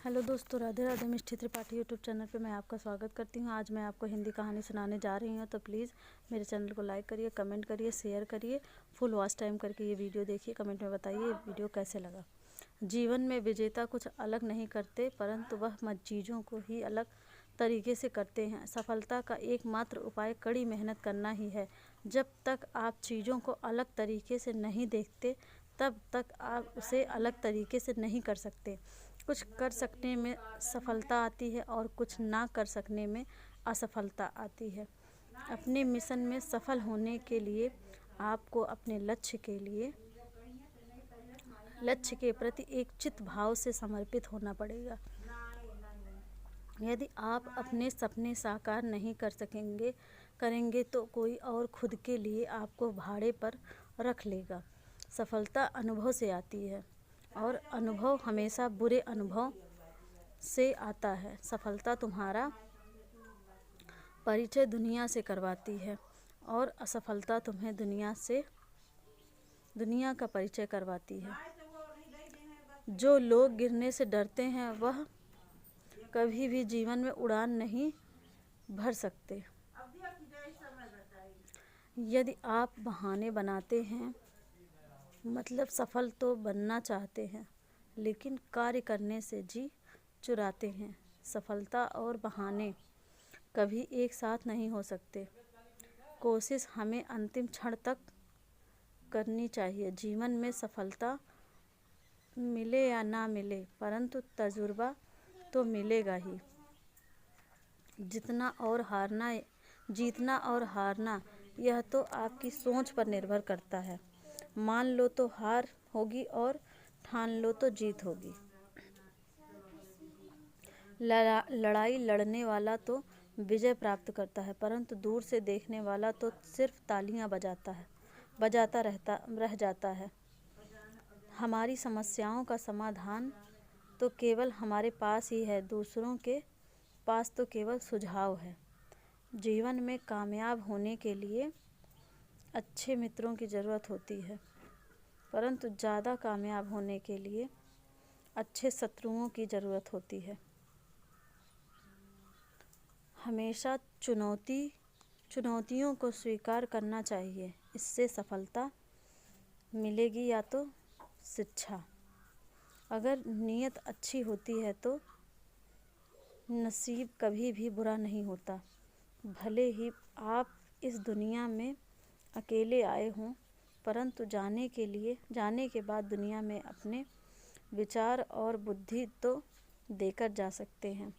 Hello दोस्तों, राधे राधे। मिष्टी Tripathi YouTube channel पे मैं आपका स्वागत करती हूँ। आज मैं आपको हिंदी कहानी सुनाने जा रही हूँ, तो प्लीज़ मेरे चैनल को लाइक करिए, कमेंट करिए, शेयर करिए, फुल वॉच टाइम करके ये वीडियो देखिए। कमेंट में बताइए ये वीडियो कैसे लगा। जीवन में विजेता कुछ अलग नहीं करते, परंतु वह चीज़ों को ही अलग तरीके से करते हैं। सफलता का एकमात्र उपाय कड़ी मेहनत करना ही है। जब तक आप चीज़ों को अलग तरीके से नहीं देखते, तब तक आप उसे अलग तरीके से नहीं कर सकते। कुछ कर सकने में सफलता आती है और कुछ ना कर सकने में असफलता आती है। अपने मिशन में सफल होने के लिए आपको अपने लक्ष्य के प्रति एक चित भाव से समर्पित होना पड़ेगा। यदि आप अपने सपने साकार नहीं करेंगे तो कोई और खुद के लिए आपको भाड़े पर रख लेगा। सफलता अनुभव से आती है और अनुभव हमेशा बुरे अनुभव से आता है। सफलता तुम्हारा परिचय दुनिया से करवाती है और असफलता तुम्हें दुनिया का परिचय करवाती है। जो लोग गिरने से डरते हैं वह कभी भी जीवन में उड़ान नहीं भर सकते। यदि आप बहाने बनाते हैं, मतलब सफल तो बनना चाहते हैं, लेकिन कार्य करने से जी चुराते हैं। सफलता और बहाने कभी एक साथ नहीं हो सकते। कोशिश हमें अंतिम क्षण तक करनी चाहिए। जीवन में सफलता मिले या ना मिले, परंतु तजुर्बा तो मिलेगा ही। जीतना और हारना यह तो आपकी सोच पर निर्भर करता है। मान लो तो हार होगी और ठान लो तो जीत होगी। लड़ाई लड़ने वाला तो विजय प्राप्त करता है, परंतु दूर से देखने वाला तो सिर्फ तालियां बजाता रह जाता है। हमारी समस्याओं का समाधान तो केवल हमारे पास ही है, दूसरों के पास तो केवल सुझाव है। जीवन में कामयाब होने के लिए अच्छे मित्रों की ज़रूरत होती है, परंतु ज़्यादा कामयाब होने के लिए अच्छे शत्रुओं की ज़रूरत होती है। हमेशा चुनौतियों को स्वीकार करना चाहिए। इससे सफलता मिलेगी या तो शिक्षा। अगर नीयत अच्छी होती है तो नसीब कभी भी बुरा नहीं होता। भले ही आप इस दुनिया में अकेले आए हों, परंतु जाने के बाद दुनिया में अपने विचार और बुद्धि तो देकर जा सकते हैं।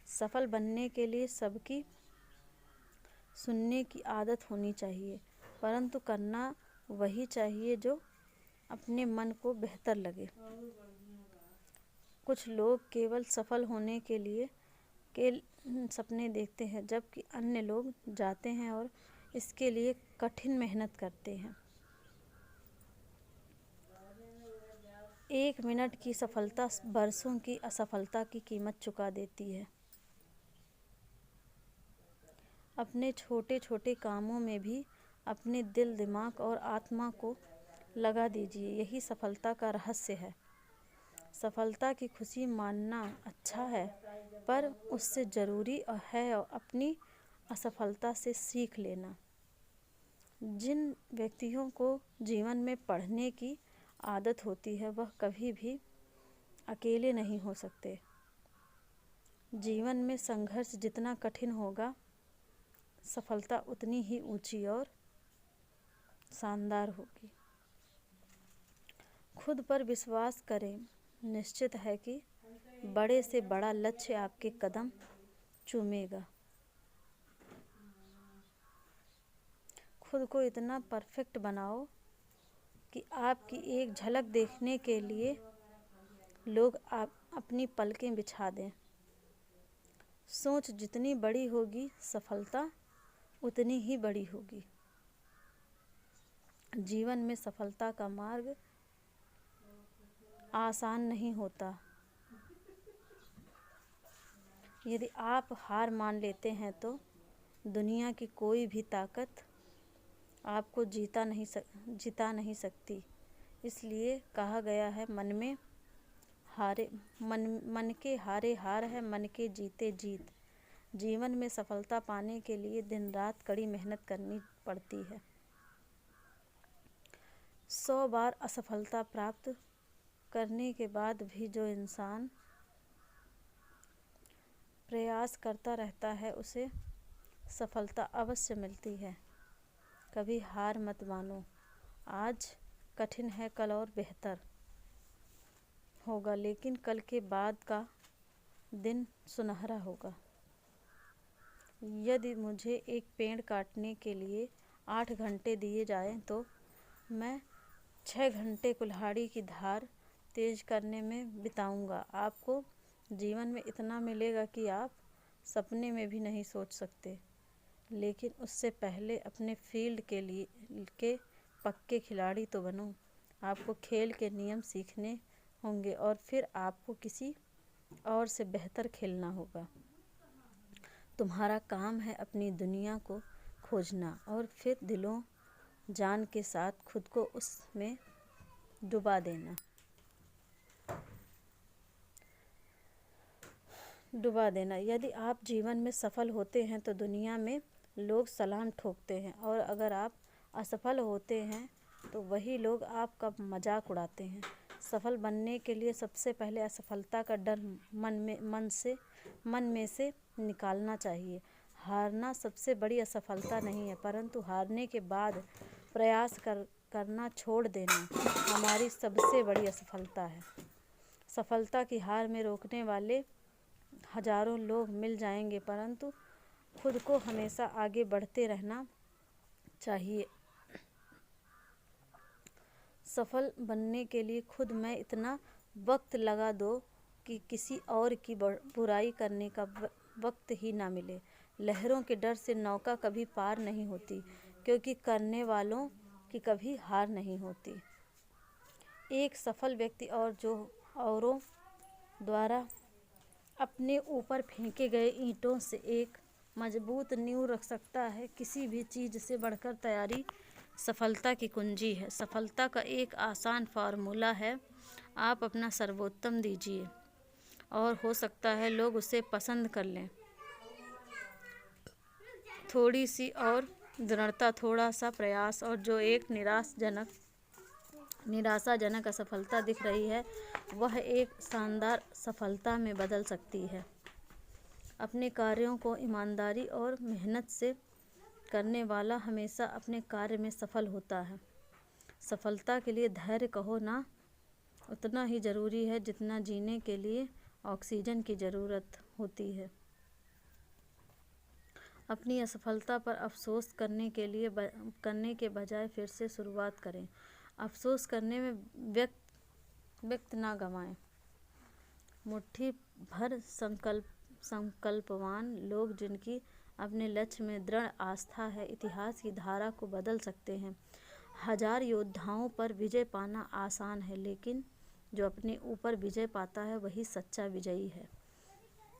सफल बनने के लिए सबकी सुनने की आदत होनी चाहिए, परंतु करना वही चाहिए जो अपने मन को बेहतर लगे। कुछ लोग केवल सफल होने के लिए सपने देखते हैं, जबकि अन्य लोग जाते हैं और इसके लिए कठिन मेहनत करते हैं। 1 मिनट की सफलता बरसों की असफलता की कीमत चुका देती है। अपने छोटे छोटे कामों में भी अपने दिल, दिमाग और आत्मा को लगा दीजिए। यही सफलता का रहस्य है। सफलता की खुशी मानना अच्छा है, पर उससे ज़रूरी है अपनी असफलता से सीख लेना। जिन व्यक्तियों को जीवन में पढ़ने की आदत होती है, वह कभी भी अकेले नहीं हो सकते। जीवन में संघर्ष जितना कठिन होगा, सफलता उतनी ही ऊंची और शानदार होगी। खुद पर विश्वास करें। निश्चित है कि बड़े से बड़ा लक्ष्य आपके कदम चूमेगा। खुद को इतना परफेक्ट बनाओ कि आपकी एक झलक देखने के लिए लोग अपनी पलकें बिछा दें। सोच जितनी बड़ी होगी, सफलता उतनी ही बड़ी होगी। जीवन में सफलता का मार्ग आसान नहीं होता। यदि आप हार मान लेते हैं तो दुनिया की कोई भी ताकत आपको जिता नहीं सकती। इसलिए कहा गया है, मन में मन के हारे हार है, मन के जीते जीत। जीवन में सफलता पाने के लिए दिन रात कड़ी मेहनत करनी पड़ती है। 100 बार असफलता प्राप्त करने के बाद भी जो इंसान प्रयास करता रहता है उसे सफलता अवश्य मिलती है। कभी हार मत मानो। आज कठिन है, कल और बेहतर होगा, लेकिन कल के बाद का दिन सुनहरा होगा। यदि मुझे एक पेड़ काटने के लिए 8 घंटे दिए जाएं तो मैं 6 घंटे कुल्हाड़ी की धार तेज करने में बिताऊंगा। आपको जीवन में इतना मिलेगा कि आप सपने में भी नहीं सोच सकते, लेकिन उससे पहले अपने फील्ड के पक्के खिलाड़ी तो बनो। आपको खेल के नियम सीखने होंगे और फिर आपको किसी और से बेहतर खेलना होगा। तुम्हारा काम है अपनी दुनिया को खोजना और फिर दिलों जान के साथ खुद को उसमें डुबा देना। यदि आप जीवन में सफल होते हैं तो दुनिया में लोग सलाम ठोकते हैं, और अगर आप असफल होते हैं तो वही लोग आपका मजाक उड़ाते हैं। सफल बनने के लिए सबसे पहले असफलता का डर मन में से निकालना चाहिए। हारना सबसे बड़ी असफलता नहीं है, परंतु हारने के बाद प्रयास करना छोड़ देना हमारी सबसे बड़ी असफलता है। सफलता की हार में रोकने वाले हजारों लोग मिल जाएंगे, परंतु खुद को हमेशा आगे बढ़ते रहना चाहिए। सफल बनने के लिए खुद में इतना वक्त लगा दो कि किसी और की बुराई करने का वक्त ही ना मिले। लहरों के डर से नौका कभी पार नहीं होती, क्योंकि करने वालों की कभी हार नहीं होती। एक सफल व्यक्ति और जो औरों द्वारा अपने ऊपर फेंके गए ईंटों से एक मजबूत नींव रख सकता है। किसी भी चीज़ से बढ़कर तैयारी सफलता की कुंजी है। सफलता का एक आसान फार्मूला है, आप अपना सर्वोत्तम दीजिए और हो सकता है लोग उसे पसंद कर लें। थोड़ी सी और दृढ़ता, थोड़ा सा प्रयास, और जो एक निराशाजनक असफलता दिख रही है वह एक शानदार सफलता में बदल सकती है। अपने कार्यों को ईमानदारी और मेहनत से करने वाला हमेशा अपने कार्य में सफल होता है। सफलता के लिए धैर्य कहो ना उतना ही ज़रूरी है जितना जीने के लिए ऑक्सीजन की ज़रूरत होती है। अपनी असफलता पर अफसोस करने के बजाय फिर से शुरुआत करें। अफसोस करने में वक्त ना गंवाएं। मुट्ठी भर संकल्पवान लोग जिनकी अपने लक्ष्य में दृढ़ आस्था है, इतिहास की धारा को बदल सकते हैं। 1000 योद्धाओं पर विजय पाना आसान है, लेकिन जो अपने ऊपर विजय पाता है वही सच्चा विजयी है।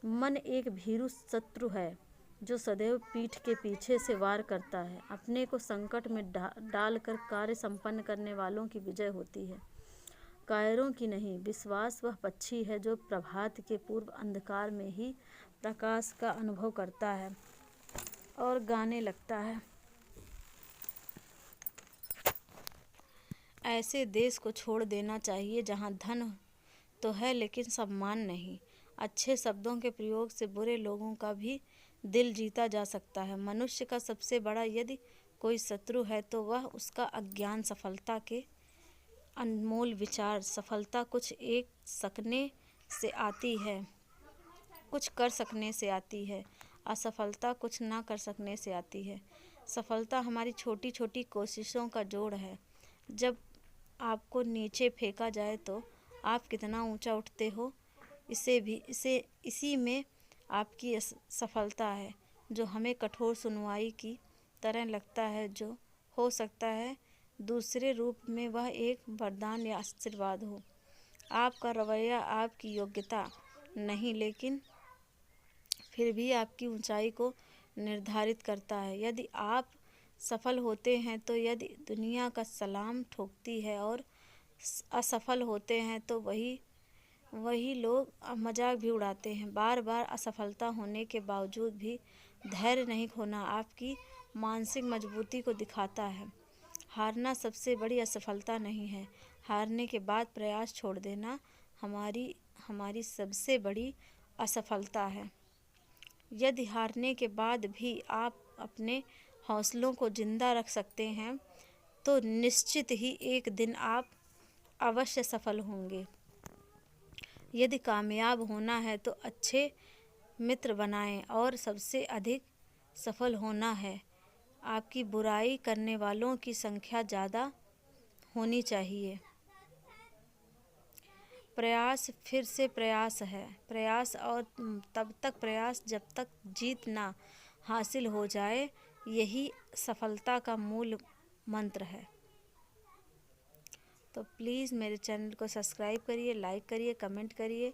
मन एक भीरू शत्रु है जो सदैव पीठ के पीछे से वार करता है। अपने को संकट में डालकर कार्य संपन्न करने वालों की विजय होती है, कायरों की नहीं। विश्वास वह पक्षी है जो प्रभात के पूर्व अंधकार में ही प्रकाश का अनुभव करता है और गाने लगता है। ऐसे देश को छोड़ देना चाहिए जहाँ धन तो है लेकिन सम्मान नहीं। अच्छे शब्दों के प्रयोग से बुरे लोगों का भी दिल जीता जा सकता है। मनुष्य का सबसे बड़ा यदि कोई शत्रु है तो वह उसका अज्ञान, सफलता के अनमोल विचार। सफलता कुछ सकने से आती है, कुछ कर सकने से आती है। असफलता कुछ ना कर सकने से आती है। सफलता हमारी छोटी छोटी कोशिशों का जोड़ है। जब आपको नीचे फेंका जाए तो आप कितना ऊंचा उठते हो, इसी में आपकी सफलता है। जो हमें कठोर सुनवाई की तरह लगता है, जो हो सकता है दूसरे रूप में वह एक वरदान या आशीर्वाद हो। आपका रवैया आपकी योग्यता नहीं, लेकिन फिर भी आपकी ऊंचाई को निर्धारित करता है। यदि आप सफल होते हैं तो यदि दुनिया का सलाम ठोकती है, और असफल होते हैं तो वही लोग मजाक भी उड़ाते हैं। बार बार असफलता होने के बावजूद भी धैर्य नहीं खोना आपकी मानसिक मजबूती को दिखाता है। हारना सबसे बड़ी असफलता नहीं है, हारने के बाद प्रयास छोड़ देना हमारी सबसे बड़ी असफलता है। यदि हारने के बाद भी आप अपने हौसलों को जिंदा रख सकते हैं तो निश्चित ही एक दिन आप अवश्य सफल होंगे। यदि कामयाब होना है तो अच्छे मित्र बनाएं और सबसे अधिक सफल होना है, आपकी बुराई करने वालों की संख्या ज़्यादा होनी चाहिए। प्रयास फिर से प्रयास है, प्रयास और तब तक प्रयास जब तक जीत ना हासिल हो जाए, यही सफलता का मूल मंत्र है। तो प्लीज़ मेरे चैनल को सब्सक्राइब करिए, लाइक करिए, कमेंट करिए,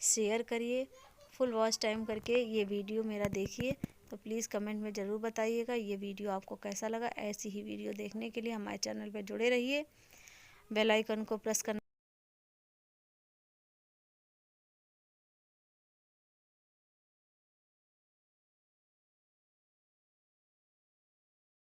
शेयर करिए, फुल वॉच टाइम करके ये वीडियो मेरा देखिए। तो प्लीज़ कमेंट में ज़रूर बताइएगा ये वीडियो आपको कैसा लगा। ऐसी ही वीडियो देखने के लिए हमारे चैनल पर जुड़े रहिए। बेल आइकन को प्रेस करना